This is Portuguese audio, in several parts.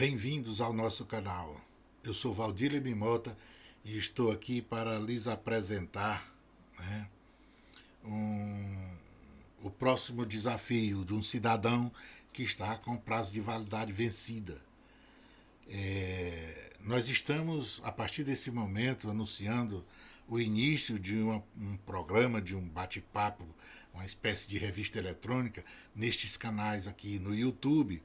Bem-vindos ao nosso canal. Eu sou Valdir Mimota e estou aqui para lhes apresentar, né, o próximo desafio de um cidadão que está com prazo de validade vencida. Nós estamos, a partir desse momento, anunciando o início de um programa, de um bate-papo, uma espécie de revista eletrônica, nestes canais aqui no YouTube.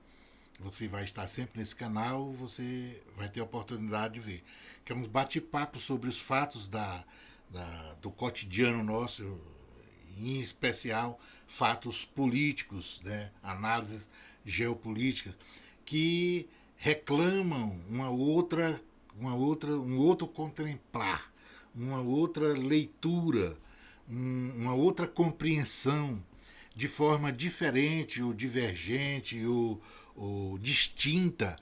Você vai estar sempre nesse canal, você vai ter a oportunidade de ver. Que é um bate-papo sobre os fatos do cotidiano nosso, em especial fatos políticos, né? Análises geopolíticas, que reclamam um outro contemplar, uma outra leitura, uma outra compreensão de forma diferente ou divergente ou distinta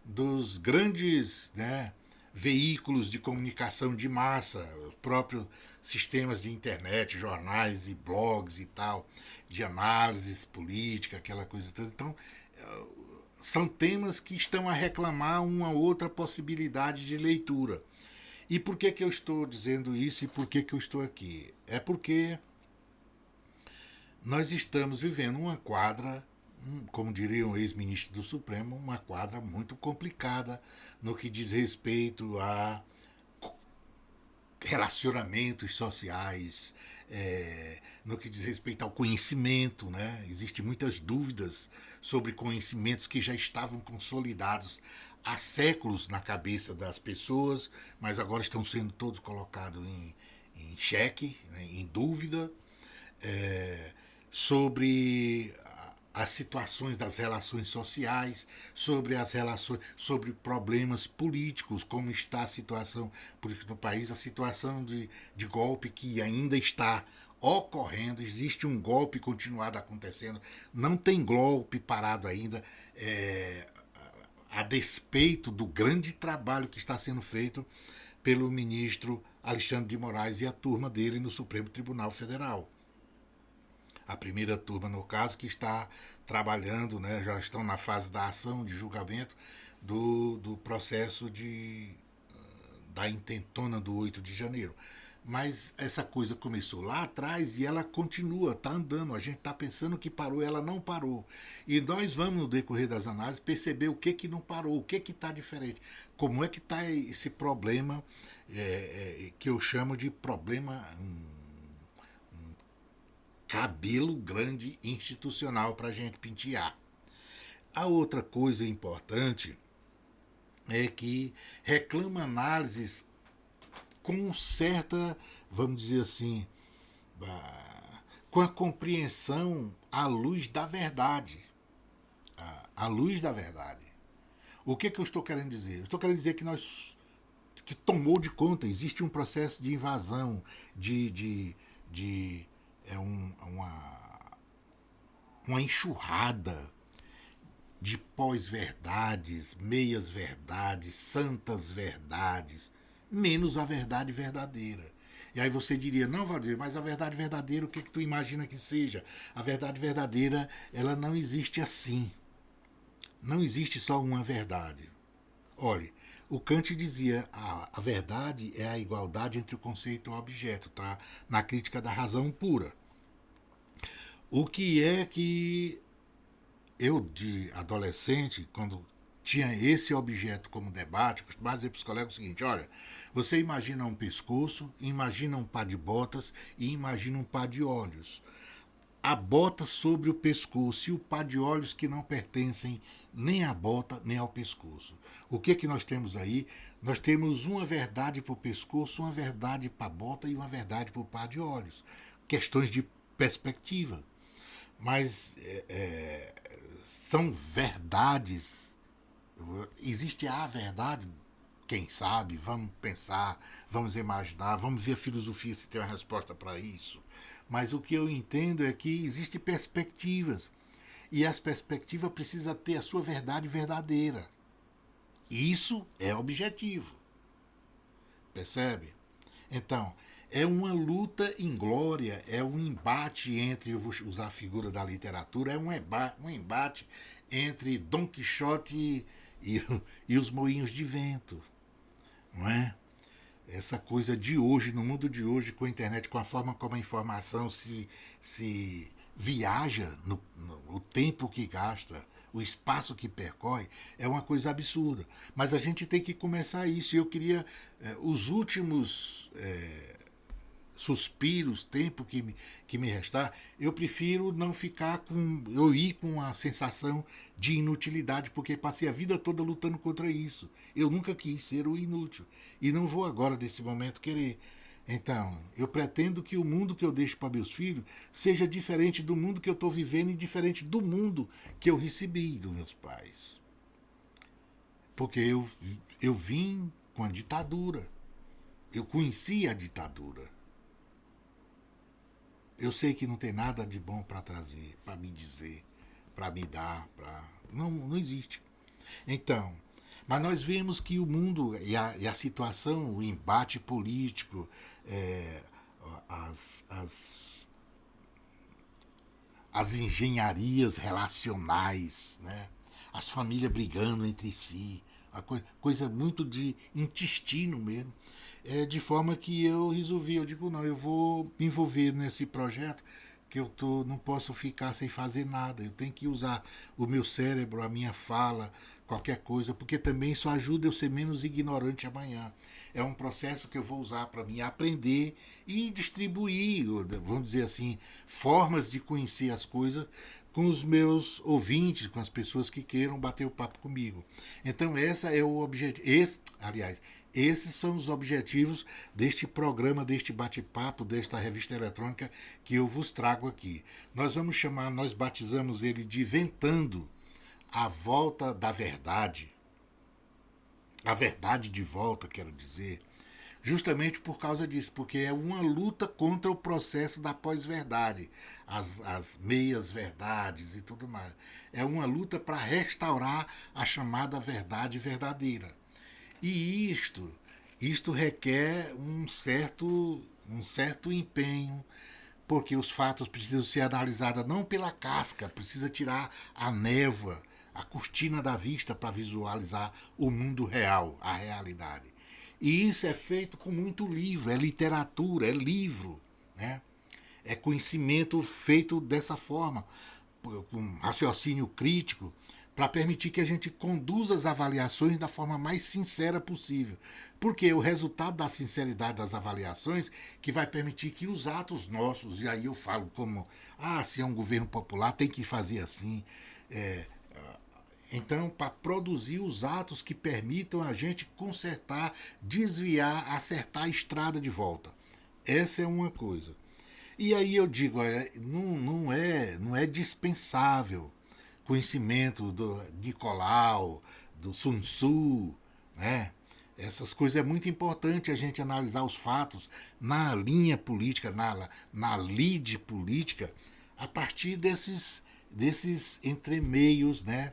dos grandes, né, veículos de comunicação de massa, os próprios sistemas de internet, jornais e blogs e tal, de análises política, aquela coisa toda. Então, são temas que estão a reclamar uma outra possibilidade de leitura. E por que eu estou dizendo isso e por que eu estou aqui? É porque nós estamos vivendo uma quadra, como diria um ex-ministro do Supremo, uma quadra muito complicada no que diz respeito a relacionamentos sociais, no que diz respeito ao conhecimento, né? Existem muitas dúvidas sobre conhecimentos que já estavam consolidados há séculos na cabeça das pessoas, mas agora estão sendo todos colocados em xeque, né, em dúvida, sobre as situações das relações sociais, sobre as relações, sobre problemas políticos, como está a situação política do país, a situação de golpe que ainda está ocorrendo, existe um golpe continuado acontecendo, não tem golpe parado ainda, a despeito do grande trabalho que está sendo feito pelo ministro Alexandre de Moraes e a turma dele no Supremo Tribunal Federal. A primeira turma, no caso, que está trabalhando, né, já estão na fase da ação de julgamento do processo da intentona do 8 de janeiro. Mas essa coisa começou lá atrás e ela continua, está andando. A gente está pensando que parou, ela não parou. E nós vamos, no decorrer das análises, perceber o que não parou, o que está diferente. Como é que está esse problema que eu chamo de problema cabelo grande institucional para a gente pentear. A outra coisa importante é que reclama análises com certa, vamos dizer assim, com a compreensão à luz da verdade. À luz da verdade. O que eu estou querendo dizer? Eu estou querendo dizer que tomou de conta, existe um processo de invasão, uma enxurrada de pós-verdades, meias-verdades, santas verdades, menos a verdade verdadeira. E aí você diria, não, Valdir, mas a verdade verdadeira, o que tu imagina que seja? A verdade verdadeira, ela não existe assim. Não existe só uma verdade. Olhe, o Kant dizia a verdade é a igualdade entre o conceito e o objeto, tá? Na crítica da razão pura. O que é que eu, de adolescente, quando tinha esse objeto como debate, costumava dizer para os colegas o seguinte: olha, você imagina um pescoço, imagina um par de botas e imagina um par de olhos. A bota sobre o pescoço e o par de olhos que não pertencem nem à bota nem ao pescoço. O que nós temos aí? Nós temos uma verdade para o pescoço, uma verdade para a bota e uma verdade para o par de olhos. Questões de perspectiva. Mas são verdades. Existe a verdade, quem sabe, vamos pensar, vamos imaginar, vamos ver a filosofia se tem uma resposta para isso. Mas o que eu entendo é que existem perspectivas. E as perspectivas precisam ter a sua verdade verdadeira. Isso é objetivo. Percebe? Então, é uma luta inglória, é um embate entre, eu vou usar a figura da literatura, é um embate entre Dom Quixote e, e os moinhos de vento, não é? Essa coisa de hoje, no mundo de hoje, com a internet, com a forma como a informação se viaja, o tempo que gasta, o espaço que percorre, é uma coisa absurda. Mas a gente tem que começar isso. E eu queria, os últimos suspiros, tempo que me restar, eu prefiro não ficar com. Eu ir com a sensação de inutilidade, porque passei a vida toda lutando contra isso. Eu nunca quis ser o inútil. E não vou agora, nesse momento, querer. Então, eu pretendo que o mundo que eu deixo para meus filhos seja diferente do mundo que eu estou vivendo e diferente do mundo que eu recebi dos meus pais. Porque eu vim com a ditadura. Eu conheci a ditadura. Eu sei que não tem nada de bom para trazer, para me dizer, para me dar, para não, não existe. Então, mas nós vemos que o mundo e a situação, o embate político, é, as, as, as engenharias relacionais, né? As famílias brigando entre si, coisa muito de intestino mesmo. De forma que eu resolvi, eu digo, não, eu vou me envolver nesse projeto que não posso ficar sem fazer nada. Eu tenho que usar o meu cérebro, a minha fala, qualquer coisa, porque também isso ajuda eu ser menos ignorante amanhã. É um processo que eu vou usar para mim aprender e distribuir, vamos dizer assim, formas de conhecer as coisas com os meus ouvintes, com as pessoas que queiram bater o papo comigo. Então, essa é o objetivo. Aliás, esses são os objetivos deste programa, deste bate-papo, desta revista eletrônica que eu vos trago aqui. Nós batizamos ele de Ventando a Volta da Verdade. A verdade de volta, quero dizer. Justamente por causa disso, porque é uma luta contra o processo da pós-verdade, as meias-verdades e tudo mais. É uma luta para restaurar a chamada verdade verdadeira. E isto requer um certo empenho, porque os fatos precisam ser analisados não pela casca, precisa tirar a névoa, a cortina da vista para visualizar o mundo real, a realidade. E isso é feito com muito livro, é literatura, é livro, né? É conhecimento feito dessa forma, com raciocínio crítico, para permitir que a gente conduza as avaliações da forma mais sincera possível. Porque o resultado da sinceridade das avaliações que vai permitir que os atos nossos, e aí eu falo como, se é um governo popular, tem que fazer assim. Então, para produzir os atos que permitam a gente consertar, desviar, acertar a estrada de volta. Essa é uma coisa. E aí eu digo, não é dispensável conhecimento do Nicolau, do Sun Tzu, né? Essas coisas é muito importante a gente analisar os fatos na linha política, na lide política, a partir desses entremeios, né?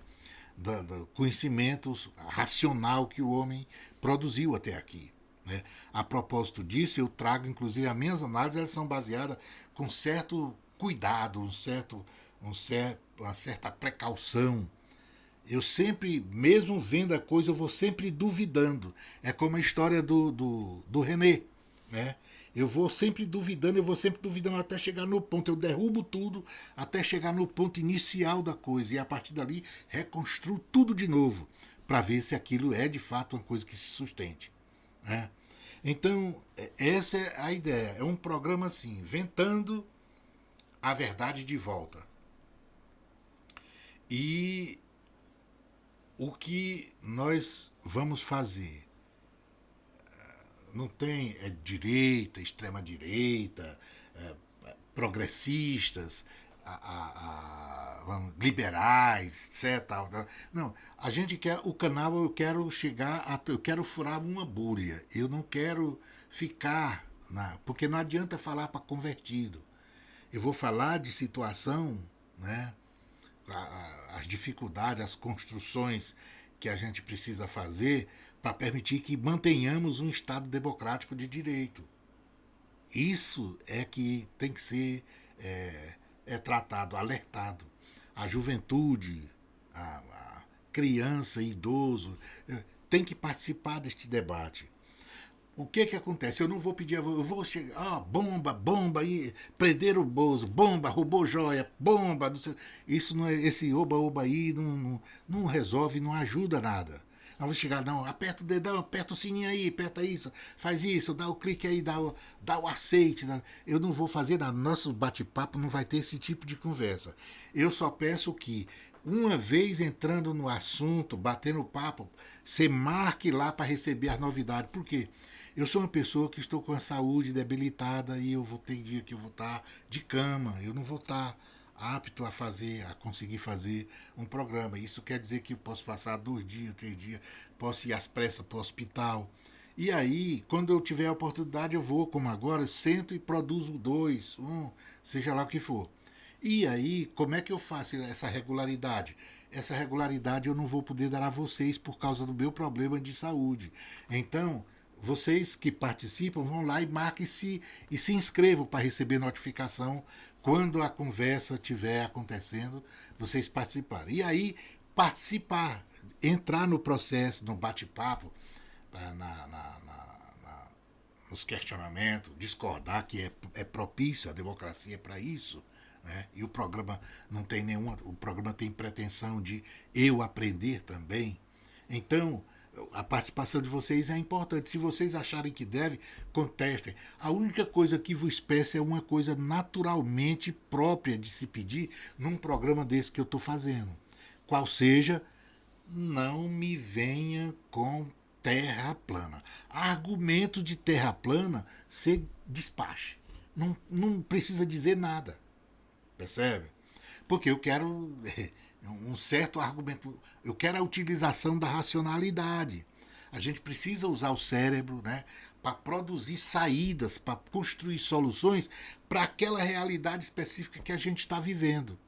Do conhecimento racional que o homem produziu até aqui. Né? A propósito disso, eu trago, inclusive, as minhas análises elas são baseadas com certo cuidado, uma certa precaução. Eu sempre, mesmo vendo a coisa, eu vou sempre duvidando. É como a história do René. Né? Eu vou sempre duvidando até chegar no ponto. Eu derrubo tudo até chegar no ponto inicial da coisa. E a partir dali reconstruo tudo de novo para ver se aquilo é de fato uma coisa que se sustente. Né? Então, essa é a ideia. É um programa assim, ventando a verdade de volta. E o que nós vamos fazer? Não tem direita, extrema-direita, progressistas, liberais, etc. Não, a gente quer o canal, eu quero eu quero furar uma bolha. Eu não quero ficar porque não adianta falar para convertido. Eu vou falar de situação, né? As dificuldades, as construções que a gente precisa fazer para permitir que mantenhamos um Estado democrático de direito. Isso é que tem que ser tratado, alertado. A juventude, criança, idoso, tem que participar deste debate. O que acontece? Eu não vou pedir, eu vou chegar, bomba, bomba, aí, prender o Bozo, bomba, roubou joia, bomba, não sei, isso não é, esse oba-oba aí não resolve, não ajuda nada. Não vou chegar, não, aperta o dedão, aperta o sininho aí, aperta isso, faz isso, dá o clique aí, dá o aceite. Eu não vou fazer nada. Nosso bate-papo não vai ter esse tipo de conversa. Eu só peço que, uma vez entrando no assunto, batendo papo, você marque lá para receber as novidades. Por quê? Eu sou uma pessoa que estou com a saúde debilitada e eu vou ter dia que eu vou estar de cama, eu não vou estar apto a conseguir fazer um programa. Isso quer dizer que eu posso passar 2 dias, 3 dias, posso ir às pressas para o hospital. E aí, quando eu tiver a oportunidade, eu vou, como agora, eu sento e produzo 2, seja lá o que for. E aí, como é que eu faço essa regularidade? Essa regularidade eu não vou poder dar a vocês por causa do meu problema de saúde. Então, vocês que participam vão lá e marquem-se e se inscrevam para receber notificação quando a conversa estiver acontecendo, vocês participarem. E aí, participar, entrar no processo, no bate-papo, nos questionamentos, discordar que é propício, a democracia é para isso. Né? E o programa não tem nenhuma. O programa tem pretensão de eu aprender também. Então, a participação de vocês é importante. Se vocês acharem que deve, contestem. A única coisa que vos peço é uma coisa naturalmente própria de se pedir num programa desse que eu estou fazendo. Qual seja, não me venha com terra plana. Argumento de terra plana, você despache. Não precisa dizer nada. Percebe? Porque eu quero um certo argumento, eu quero a utilização da racionalidade. A gente precisa usar o cérebro, né, para produzir saídas, para construir soluções para aquela realidade específica que a gente está vivendo.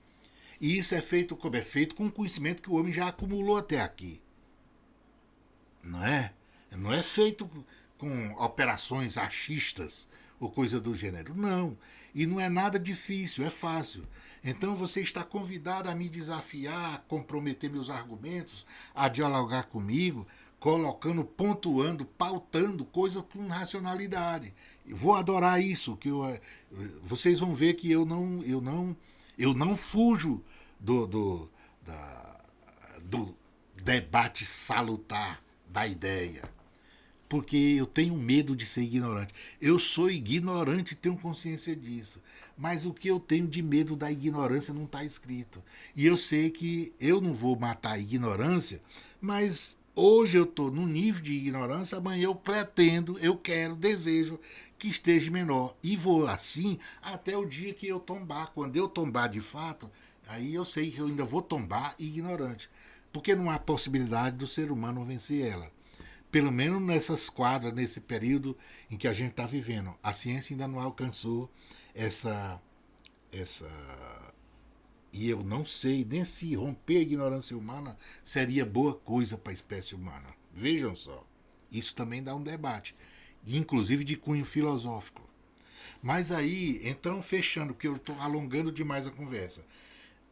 E isso é feito como? É feito com o conhecimento que o homem já acumulou até aqui. Não é? Não é feito com operações achistas ou coisa do gênero. Não. E não é nada difícil, é fácil. Então você está convidado a me desafiar, a comprometer meus argumentos, a dialogar comigo, colocando, pontuando, pautando coisas com racionalidade. Vou adorar isso, vocês vão ver que eu não fujo do debate salutar da ideia. Porque eu tenho medo de ser ignorante. Eu sou ignorante e tenho consciência disso. Mas o que eu tenho de medo da ignorância não está escrito. E eu sei que eu não vou matar a ignorância, mas hoje eu estou num nível de ignorância, amanhã eu pretendo, eu quero, desejo que esteja menor. E vou assim até o dia que eu tombar. Quando eu tombar de fato, aí eu sei que eu ainda vou tombar ignorante. Porque não há possibilidade do ser humano vencer ela. Pelo menos nessas quadras, nesse período em que a gente está vivendo. A ciência ainda não alcançou essa. E eu não sei nem se romper a ignorância humana seria boa coisa para a espécie humana. Vejam só. Isso também dá um debate, inclusive de cunho filosófico. Mas aí, então, fechando, porque eu estou alongando demais a conversa.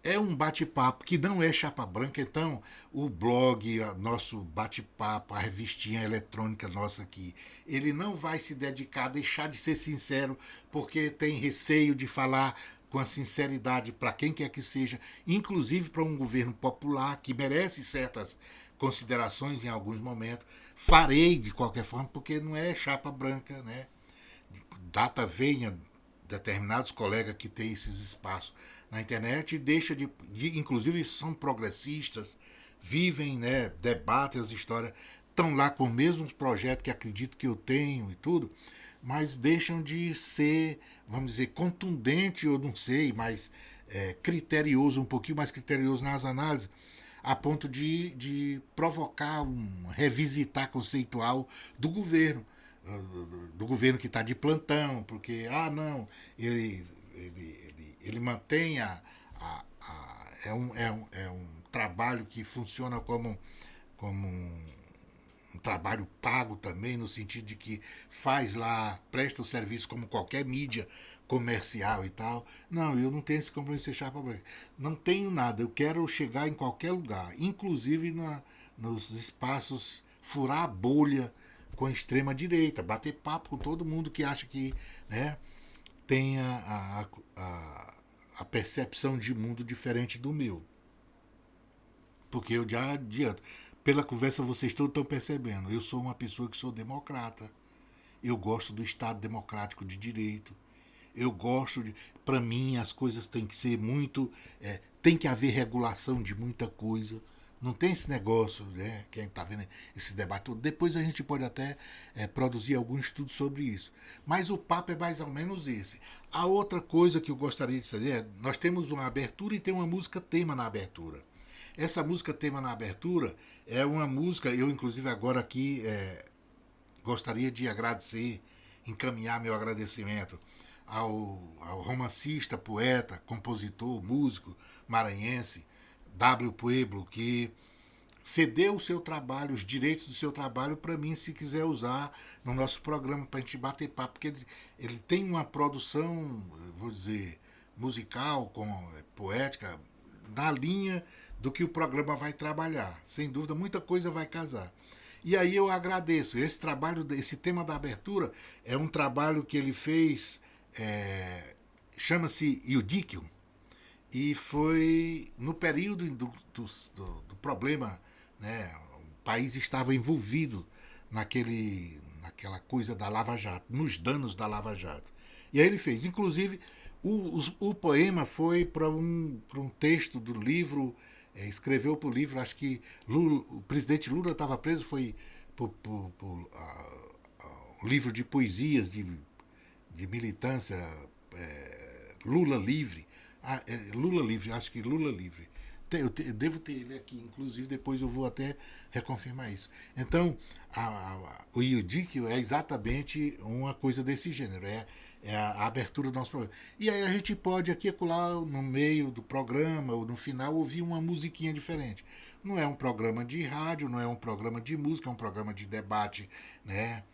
É um bate-papo que não é chapa branca, então o blog, nosso bate-papo, a revistinha eletrônica nossa aqui, ele não vai se dedicar a deixar de ser sincero, porque tem receio de falar com a sinceridade para quem quer que seja, inclusive para um governo popular que merece certas considerações em alguns momentos. Farei de qualquer forma, porque não é chapa branca, né? Data venha determinados colegas que têm esses espaços na internet e deixa inclusive são progressistas, vivem, né, debatem as histórias, estão lá com os mesmos projetos que acredito que eu tenho e tudo, mas deixam de ser, vamos dizer, contundente, eu não sei, mas criterioso, um pouquinho mais criterioso nas análises, a ponto de provocar um revisitar conceitual do governo. Do governo que está de plantão, porque, não, ele mantém é um trabalho que funciona como um trabalho pago também, no sentido de que faz lá, presta o serviço como qualquer mídia comercial e tal. Não, eu não tenho esse compromisso de fechar para branco. Não tenho nada, eu quero chegar em qualquer lugar, inclusive nos espaços, furar a bolha com a extrema direita, bater papo com todo mundo que acha que, né, tem a percepção de mundo diferente do meu. Porque eu já adianto, pela conversa vocês todos estão percebendo, eu sou uma pessoa que sou democrata. Eu gosto do Estado democrático de direito. Eu gosto de. Para mim, as coisas têm que ser muito. Tem que haver regulação de muita coisa. Não tem esse negócio, né? Quem está vendo esse debate todo. Depois a gente pode até produzir algum estudo sobre isso. Mas o papo é mais ou menos esse. A outra coisa que eu gostaria de fazer é: nós temos uma abertura e tem uma música tema na abertura. Essa música tema na abertura é uma música, eu inclusive agora aqui gostaria de agradecer, encaminhar meu agradecimento ao romancista, poeta, compositor, músico maranhense, W. Pueblo, que cedeu o seu trabalho, os direitos do seu trabalho para mim, se quiser usar no nosso programa, para a gente bater papo, porque ele tem uma produção, vou dizer, musical, poética, na linha do que o programa vai trabalhar. Sem dúvida, muita coisa vai casar. E aí eu agradeço. Esse trabalho, esse tema da abertura, é um trabalho que ele fez, chama-se Iudíquio, e foi no período do problema, né? O país estava envolvido naquela coisa da Lava Jato, nos danos da Lava Jato. E aí ele fez. Inclusive, o poema foi para um texto do livro, escreveu para o livro, acho que o presidente Lula estava preso, foi por um livro de poesias de militância, Lula Livre. Lula Livre, acho que Lula Livre. Eu devo ter ele aqui, inclusive depois eu vou até reconfirmar isso. Então, o Iudíquio é exatamente uma coisa desse gênero, é a abertura do nosso programa. E aí a gente pode aqui e acolá, no meio do programa ou no final, ouvir uma musiquinha diferente. Não é um programa de rádio, não é um programa de música, é um programa de debate, né?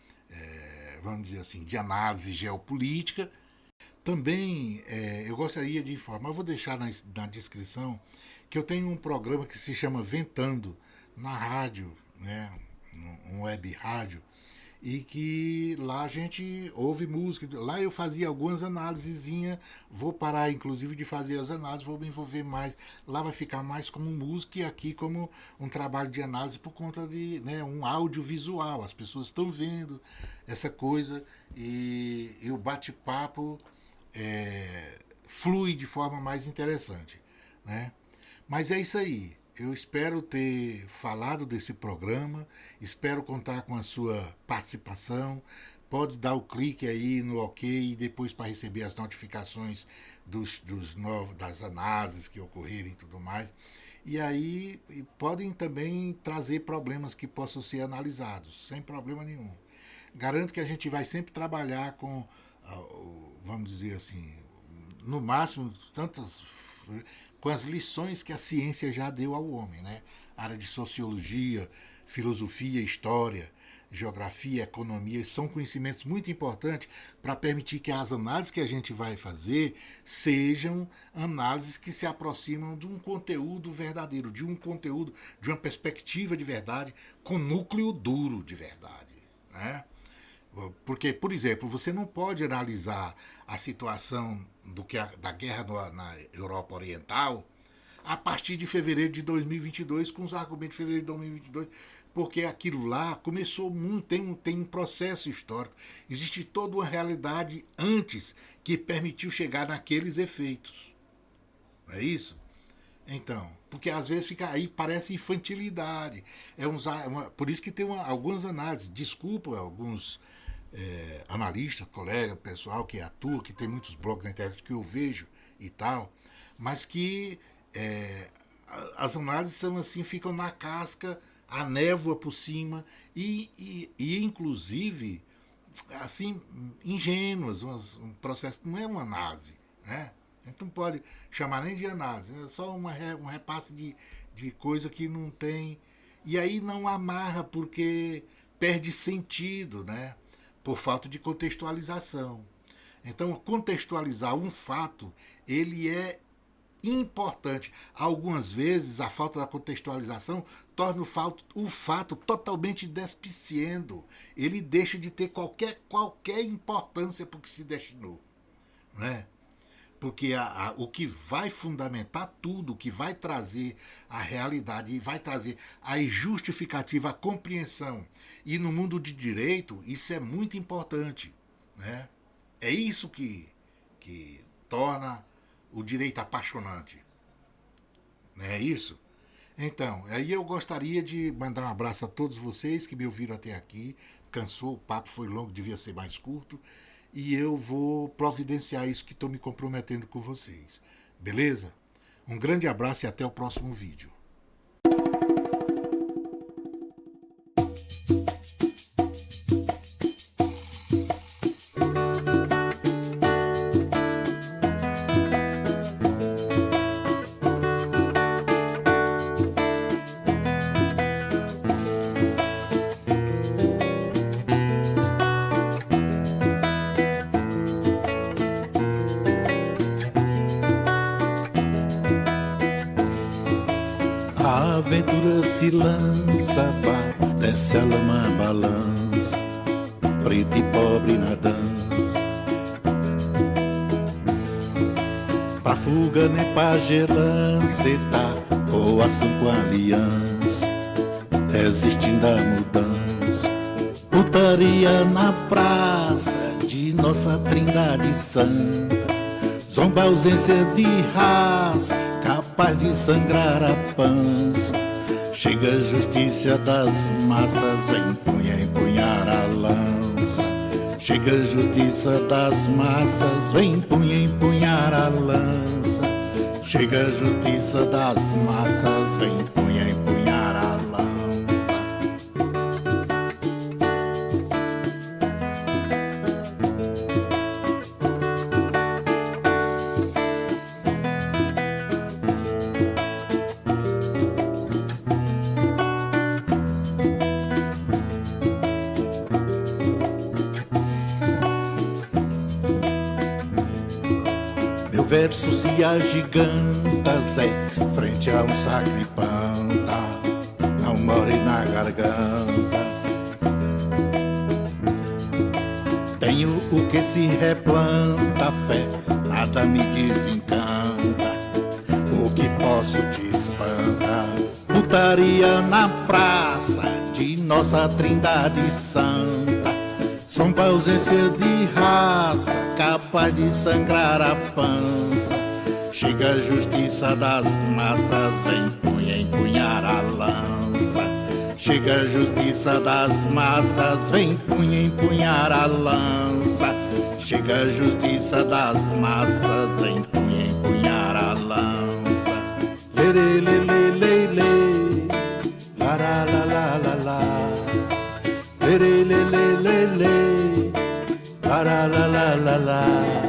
Vamos dizer assim, de análise geopolítica. Também eu gostaria de informar, eu vou deixar na descrição, que eu tenho um programa que se chama Ventando, na rádio, né, um web rádio, e que lá a gente ouve música. Lá eu fazia algumas análisezinhas, vou parar inclusive de fazer as análises, vou me envolver mais. Lá vai ficar mais como música e aqui como um trabalho de análise por conta de, né, um audiovisual. As pessoas estão vendo essa coisa e o bate-papo flui de forma mais interessante, né? Mas é isso aí. Eu espero ter falado desse programa, espero contar com a sua participação. Pode dar o clique aí no OK e depois para receber as notificações das análises que ocorrerem e tudo mais. E aí podem também trazer problemas que possam ser analisados, sem problema nenhum. Garanto que a gente vai sempre trabalhar com, vamos dizer assim, no máximo, com as lições que a ciência já deu ao homem, né? A área de sociologia, filosofia, história, geografia, economia, são conhecimentos muito importantes para permitir que as análises que a gente vai fazer sejam análises que se aproximam de um conteúdo verdadeiro, de um conteúdo, de uma perspectiva de verdade, com núcleo duro de verdade, né? Porque, por exemplo, você não pode analisar a situação da guerra na Europa Oriental a partir de fevereiro de 2022, com os argumentos de fevereiro de 2022, porque aquilo lá começou muito, tem um processo histórico. Existe toda uma realidade antes que permitiu chegar naqueles efeitos. Não é isso? Então, porque às vezes fica aí, parece infantilidade. Por isso que tem algumas análises, desculpa alguns analista, colega, pessoal que atua, que tem muitos blogs na internet que eu vejo e tal, mas que as análises são assim, ficam na casca, a névoa por cima e inclusive assim ingênuas, um processo não é uma análise, né? A gente não pode chamar nem de análise, é só um repasse de coisa que não tem. E aí não amarra porque perde sentido, né? Por falta de contextualização. Então, contextualizar um fato, ele é importante. Algumas vezes, a falta da contextualização torna o fato totalmente despiciendo. Ele deixa de ter qualquer importância para o que se destinou. Né? Porque o que vai fundamentar tudo, o que vai trazer a realidade e vai trazer a justificativa, a compreensão. E no mundo de direito, isso é muito importante. Né? É isso que torna o direito apaixonante. Não é isso? Então, aí eu gostaria de mandar um abraço a todos vocês que me ouviram até aqui. Cansou, o papo foi longo, devia ser mais curto. E eu vou providenciar isso que estou me comprometendo com vocês. Beleza? Um grande abraço e até o próximo vídeo. A aventura se lança, pá, desce a lama, balança, preto e pobre na dança. Pra fuga nem pra gerança, tá, coação com aliança, resistindo à mudança. Putaria na praça de nossa Trindade Santa, zomba ausência de raça, capaz de sangrar a pança. Chega a justiça das massas, vem empunhar a lança. Chega a justiça das massas, vem empunhar a lança. Chega a justiça das massas, vem empunhar a lança. Meu verso se agiganta, Zé, frente a um sacripanta, não more na garganta. Tenho o que se replanta, fé, nada me desencanta, o que posso te espanta. Putaria na praça de nossa Trindade Santa, sombra ausência de raça, capaz de sangrar a pança. Chega a justiça das massas, vem empunhar a lança. Chega a justiça das massas, vem empunhar a lança. Chega a justiça das massas, vem empunhar a lança. Lê, lê, lê, lê, lê, la la la la la la. Lê, lê, lê, lê, lê, la la la la la.